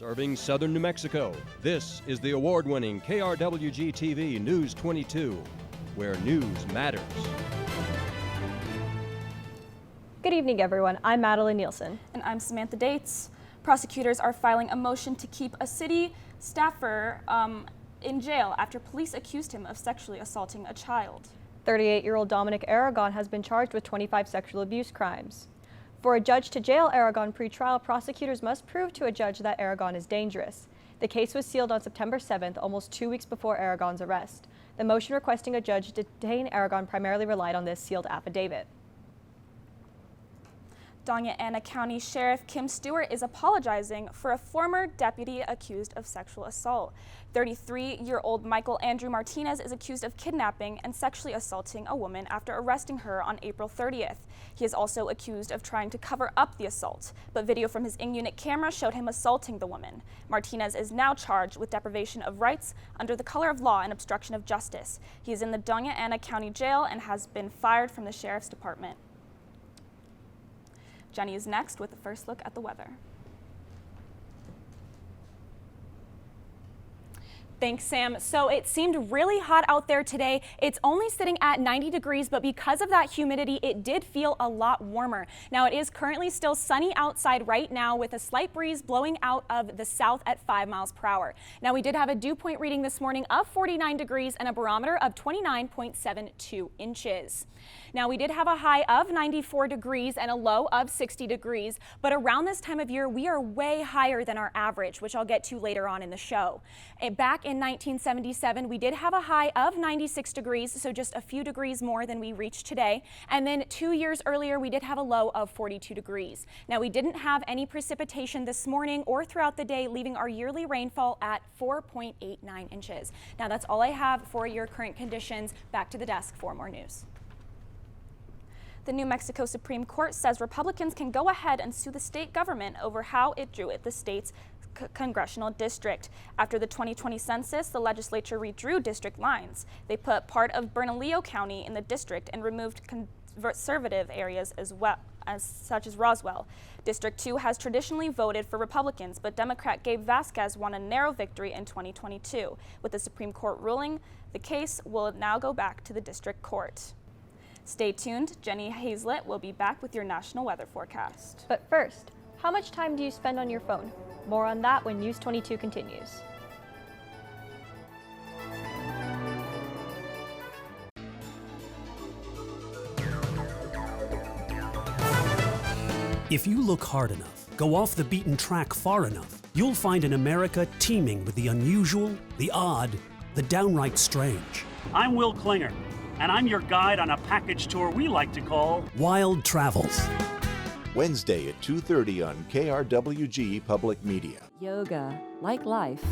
Serving southern New Mexico, this is the award-winning KRWG-TV News 22, where news matters. Good evening, everyone. I'm Madeline Nielsen. And I'm Samantha Dates. Prosecutors are filing a motion to keep a city staffer in jail after police accused him of sexually assaulting a child. 38-year-old Dominic Aragon has been charged with 25 sexual abuse crimes. For a judge to jail Aragon pre-trial, prosecutors must prove to a judge that Aragon is dangerous. The case was sealed on September 7th, almost 2 weeks before Aragon's arrest. The motion requesting a judge detain Aragon primarily relied on this sealed affidavit. Doña Ana County Sheriff Kim Stewart is apologizing for a former deputy accused of sexual assault. 33-year-old Michael Andrew Martinez is accused of kidnapping and sexually assaulting a woman after arresting her on April 30th. He is also accused of trying to cover up the assault, but video from his in-unit camera showed him assaulting the woman. Martinez is now charged with deprivation of rights under the color of law and obstruction of justice. He is in the Doña Ana County Jail and has been fired from the Sheriff's Department. Jenny is next with the first look at the weather. Thanks, Sam. So it seemed really hot out there today. It's only sitting at 90 degrees, but because of that humidity, it did feel a lot warmer. Now, it is currently still sunny outside right now with a slight breeze blowing out of the south at 5 miles per hour. Now, we did have a dew point reading this morning of 49 degrees and a barometer of 29.72 inches. Now, we did have a high of 94 degrees and a low of 60 degrees, but around this time of year, we are way higher than our average, which I'll get to later on in the show. Back in 1977, we did have a high of 96 degrees, so just a few degrees more than we reached today. And then 2 years earlier, we did have a low of 42 degrees. Now, we didn't have any precipitation this morning or throughout the day, leaving our yearly rainfall at 4.89 inches. Now, that's all I have for your current conditions. Back to the desk for more news. The New Mexico Supreme Court says Republicans can go ahead and sue the state government over how it drew the state's congressional district. After the 2020 census, the legislature redrew district lines. They put part of Bernalillo County in the district and removed conservative areas such as Roswell. District 2 has traditionally voted for Republicans, but Democrat Gabe Vasquez won a narrow victory in 2022. With the Supreme Court ruling, the case will now go back to the district court. Stay tuned. Jenny Hazlett will be back with your national weather forecast. But first, how much time do you spend on your phone? More on that when News 22 continues. If you look hard enough, go off the beaten track far enough, you'll find an America teeming with the unusual, the odd, the downright strange. I'm Will Klinger, and I'm your guide on a package tour we like to call Wild Travels. Wednesday at 2:30 on KRWG-Public Media. Yoga, like life,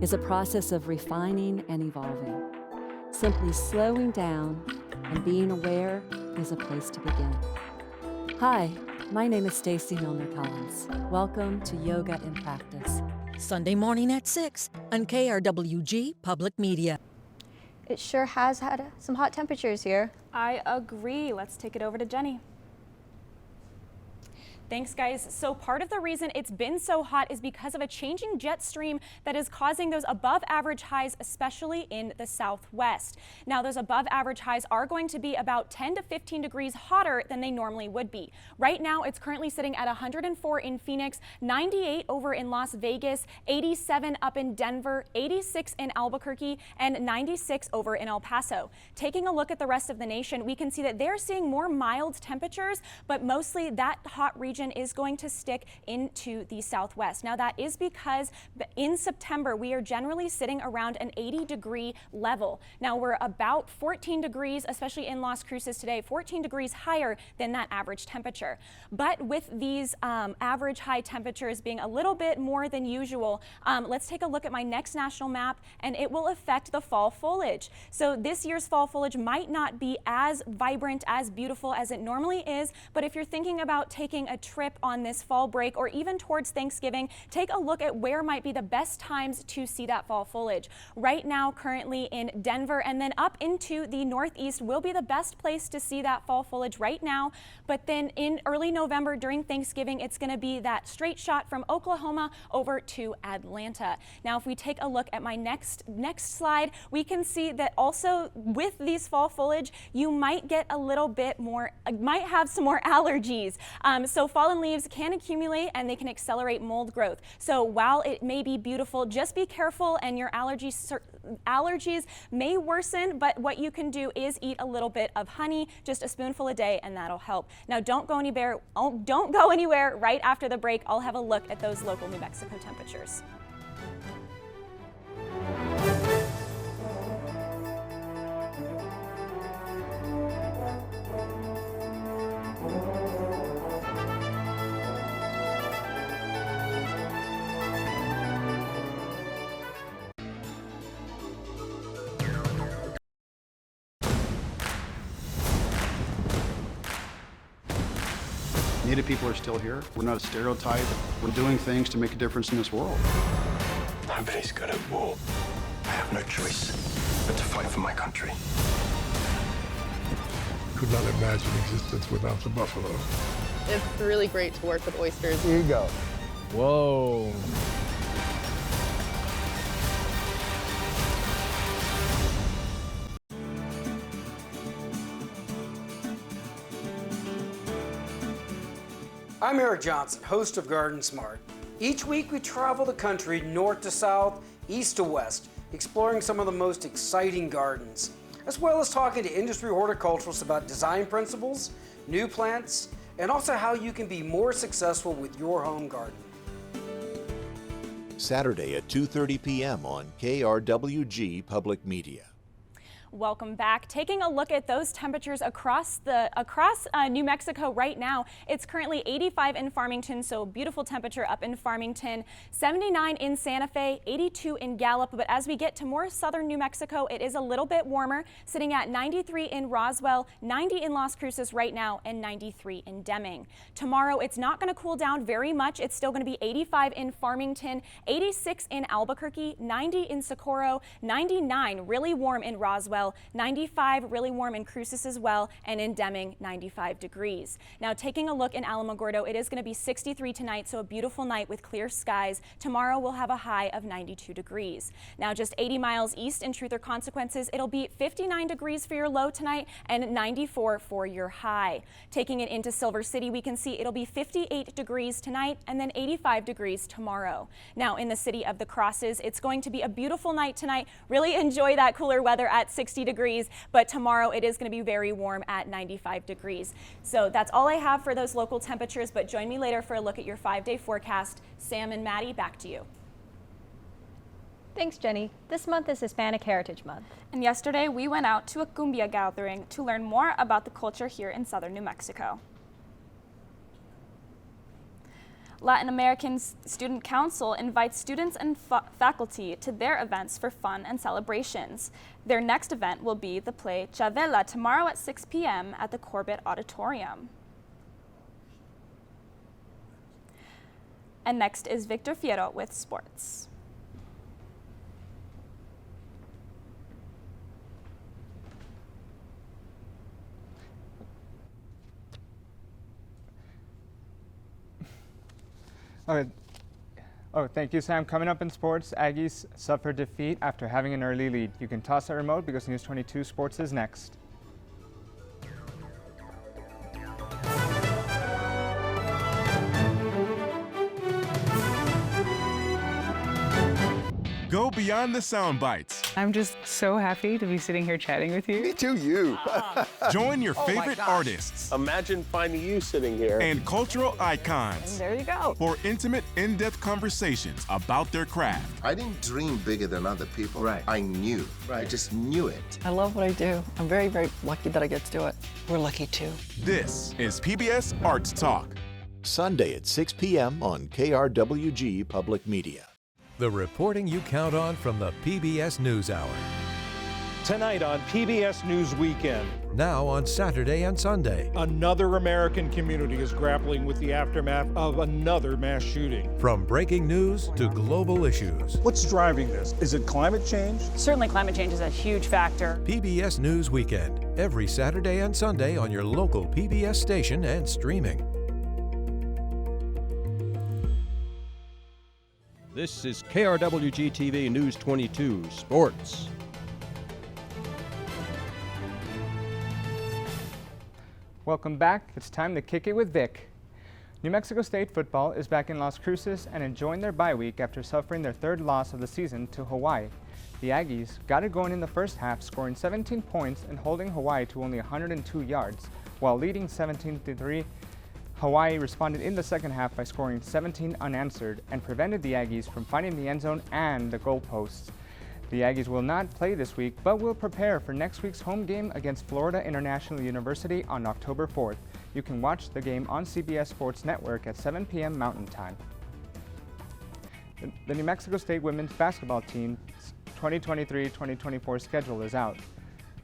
is a process of refining and evolving. Simply slowing down and being aware is a place to begin. Hi, my name is Stacy Milner-Collins. Welcome to Yoga in Practice. Sunday morning at 6 on KRWG-Public Media. It sure has had some hot temperatures here. I agree. Let's take it over to Jenny. Thanks, guys. So part of the reason it's been so hot is because of a changing jet stream that is causing those above average highs, especially in the southwest. Now, those above average highs are going to be about 10 to 15 degrees hotter than they normally would be. Right now, it's currently sitting at 104 in Phoenix, 98 over in Las Vegas, 87 up in Denver, 86 in Albuquerque, and 96 over in El Paso. Taking a look at the rest of the nation, we can see that they're seeing more mild temperatures, but mostly that hot region is going to stick into the southwest. Now, that is because in September, we are generally sitting around an 80-degree level. Now, we're about 14 degrees, especially in Las Cruces today, 14 degrees higher than that average temperature. But with these average high temperatures being a little bit more than usual, let's take a look at my next national map, and it will affect the fall foliage. So this year's fall foliage might not be as vibrant, as beautiful as it normally is, but if you're thinking about taking a trip on this fall break or even towards Thanksgiving, take a look at where might be the best times to see that fall foliage. Right now, currently in Denver and then up into the Northeast will be the best place to see that fall foliage right now. But then in early November during Thanksgiving, it's going to be that straight shot from Oklahoma over to Atlanta. Now, if we take a look at my next slide, we can see that also with these fall foliage, you might get a little bit more, might have some more allergies. So fallen leaves can accumulate and they can accelerate mold growth. So while it may be beautiful, just be careful, and your allergies may worsen, but what you can do is eat a little bit of honey, just a spoonful a day, and that'll help. Now don't go anywhere right after the break. I'll have a look at those local New Mexico temperatures. Native people are still here. We're not a stereotype. We're doing things to make a difference in this world. Nobody's good at war. I have no choice but to fight for my country. Could not imagine existence without the buffalo. It's really great to work with oysters. Here you go. Whoa. I'm Eric Johnson, host of Garden Smart. Each week we travel the country north to south, east to west, exploring some of the most exciting gardens, as well as talking to industry horticulturalists about design principles, new plants, and also how you can be more successful with your home garden. Saturday at 2:30 p.m. on KRWG Public Media. Welcome back. Taking a look at those temperatures across New Mexico right now. It's currently 85 in Farmington, so beautiful temperature up in Farmington, 79 in Santa Fe, 82 in Gallup. But as we get to more southern New Mexico, it is a little bit warmer, sitting at 93 in Roswell, 90 in Las Cruces right now, and 93 in Deming. Tomorrow, it's not going to cool down very much. It's still going to be 85 in Farmington, 86 in Albuquerque, 90 in Socorro, 99 really warm in Roswell, 95 really warm in Cruces as well, and in Deming 95 degrees. Now taking a look in Alamogordo, it is going to be 63 tonight, so a beautiful night with clear skies. Tomorrow we'll have a high of 92 degrees. Now just 80 miles east in Truth or Consequences, it'll be 59 degrees for your low tonight and 94 for your high. Taking it into Silver City, we can see it'll be 58 degrees tonight and then 85 degrees tomorrow. Now in the city of the Crosses, it's going to be a beautiful night tonight. Really enjoy that cooler weather at 60 degrees, but tomorrow it is going to be very warm at 95 degrees. So that's all I have for those local temperatures, but join me later for a look at your 5-day forecast. Sam and Maddie, back to you. Thanks, Jenny. This month is Hispanic Heritage Month. And yesterday we went out to a cumbia gathering to learn more about the culture here in southern New Mexico. Latin American Student Council invites students and faculty to their events for fun and celebrations. Their next event will be the play Chavela tomorrow at 6 p.m. at the Corbett Auditorium. And next is Victor Fierro with sports. Thank you, Sam. Coming up in sports, Aggies suffered defeat after having an early lead. You can toss that remote because News 22 Sports is next. Go beyond the sound bites. I'm just so happy to be sitting here chatting with you. Me too, you. Join your favorite artists. Imagine finding you sitting here. And cultural icons. And there you go. For intimate, in-depth conversations about their craft. I didn't dream bigger than other people. Right. I knew. Right. I just knew it. I love what I do. I'm very, very lucky that I get to do it. We're lucky too. This is PBS Arts Talk. Sunday at 6 p.m. on KRWG Public Media. The reporting you count on from the PBS NewsHour. Tonight on PBS News Weekend. Now on Saturday and Sunday. Another American community is grappling with the aftermath of another mass shooting. From breaking news to global issues. What's driving this? Is it climate change? Certainly climate change is a huge factor. PBS News Weekend. Every Saturday and Sunday on your local PBS station and streaming. This is KRWG-TV News 22 Sports. Welcome back. It's time to kick it with Vic. New Mexico State football is back in Las Cruces and enjoying their bye week after suffering their third loss of the season to Hawaii. The Aggies got it going in the first half, scoring 17 points and holding Hawaii to only 102 yards. While leading 17-3, Hawaii responded in the second half by scoring 17 unanswered and prevented the Aggies from finding the end zone and the goalposts. The Aggies will not play this week, but will prepare for next week's home game against Florida International University on October 4th. You can watch the game on CBS Sports Network at 7 p.m. Mountain Time. The New Mexico State women's basketball team's 2023-2024 schedule is out.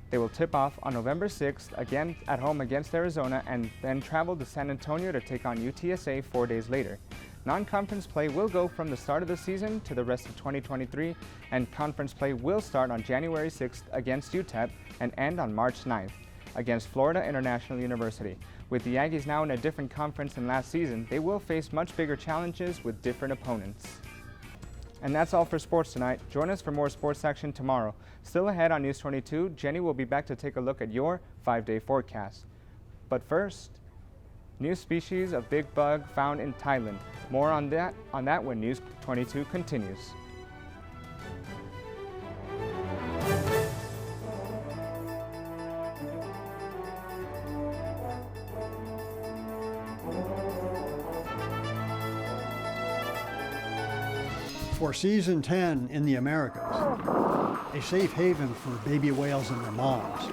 They will tip off on November 6th, again at home against Arizona, and then travel to San Antonio to take on UTSA 4 days later. Non-conference play will go from the start of the season to the rest of 2023, and conference play will start on January 6th against UTEP and end on March 9th against Florida International University. With the Aggies now in a different conference than last season, they will face much bigger challenges with different opponents. And that's all for sports tonight. Join us for more sports action tomorrow. Still ahead on News 22, Jenny will be back to take a look at your 5-day forecast. But first, new species of big bug found in Thailand. More on that when News 22 continues. For Season 10 in the Americas, a safe haven for baby whales and their moms,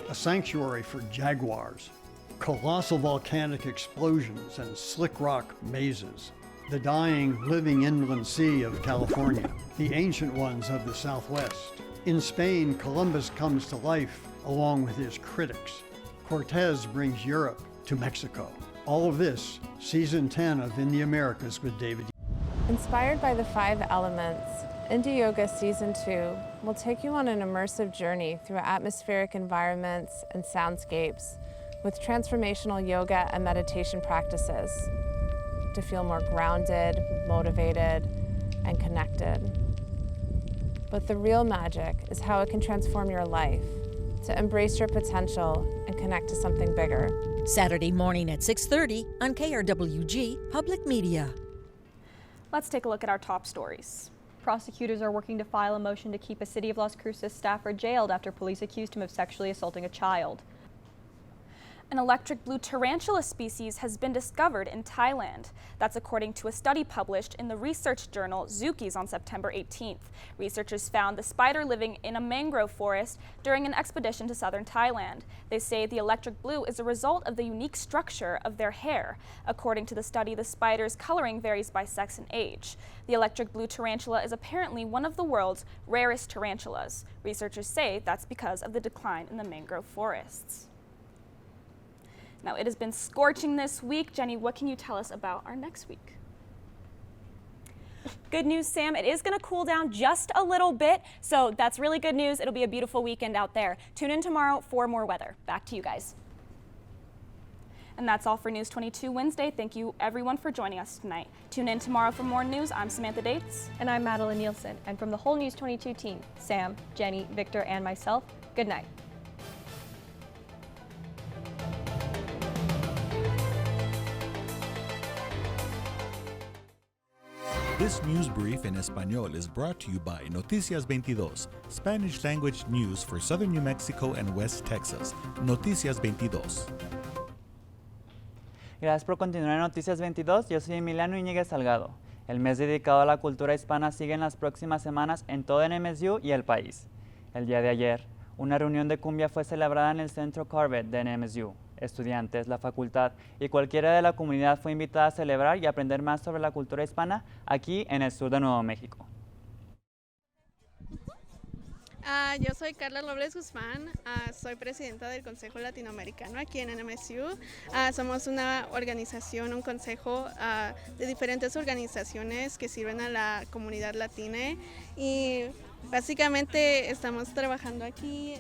a sanctuary for jaguars, colossal volcanic explosions and slick rock mazes, the dying, living inland sea of California, the ancient ones of the Southwest. In Spain, Columbus comes to life along with his critics. Cortez brings Europe to Mexico. All of this, Season 10 of In the Americas with David. Inspired by the 5 elements, Indie Yoga Season 2 will take you on an immersive journey through atmospheric environments and soundscapes with transformational yoga and meditation practices to feel more grounded, motivated, and connected. But the real magic is how it can transform your life, to embrace your potential and connect to something bigger. Saturday morning at 6:30 on KRWG Public Media. Let's take a look at our top stories. Prosecutors are working to file a motion to keep a City of Las Cruces staffer jailed after police accused him of sexually assaulting a child. An electric blue tarantula species has been discovered in Thailand. That's according to a study published in the research journal Zookeys on September 18th. Researchers found the spider living in a mangrove forest during an expedition to southern Thailand. They say the electric blue is a result of the unique structure of their hair. According to the study, the spider's coloring varies by sex and age. The electric blue tarantula is apparently one of the world's rarest tarantulas. Researchers say that's because of the decline in the mangrove forests. Now, it has been scorching this week. Jenny, what can you tell us about our next week? Good news, Sam. It is going to cool down just a little bit, so that's really good news. It'll be a beautiful weekend out there. Tune in tomorrow for more weather. Back to you guys. And that's all for News 22 Wednesday. Thank you, everyone, for joining us tonight. Tune in tomorrow for more news. I'm Samantha Dates. And I'm Madeline Nielsen. And from the whole News 22 team, Sam, Jenny, Victor, and myself, good night. This news brief en español is brought to you by Noticias 22, Spanish language news for southern New Mexico and West Texas. Noticias 22. Gracias por continuar en Noticias 22. Yo soy Emiliano Iñiguez Salgado. El mes dedicado a la cultura hispana sigue en las próximas semanas en todo NMSU y el país. El día de ayer, una reunión de cumbia fue celebrada en el Centro Corvette de NMSU. Estudiantes, la facultad y cualquiera de la comunidad fue invitada a celebrar y aprender más sobre la cultura hispana aquí en el sur de Nuevo México. Yo soy Carla Robles Guzmán, soy presidenta del Consejo Latinoamericano aquí en NMSU. Somos una organización, un consejo de diferentes organizaciones que sirven a la comunidad latina y básicamente estamos trabajando aquí.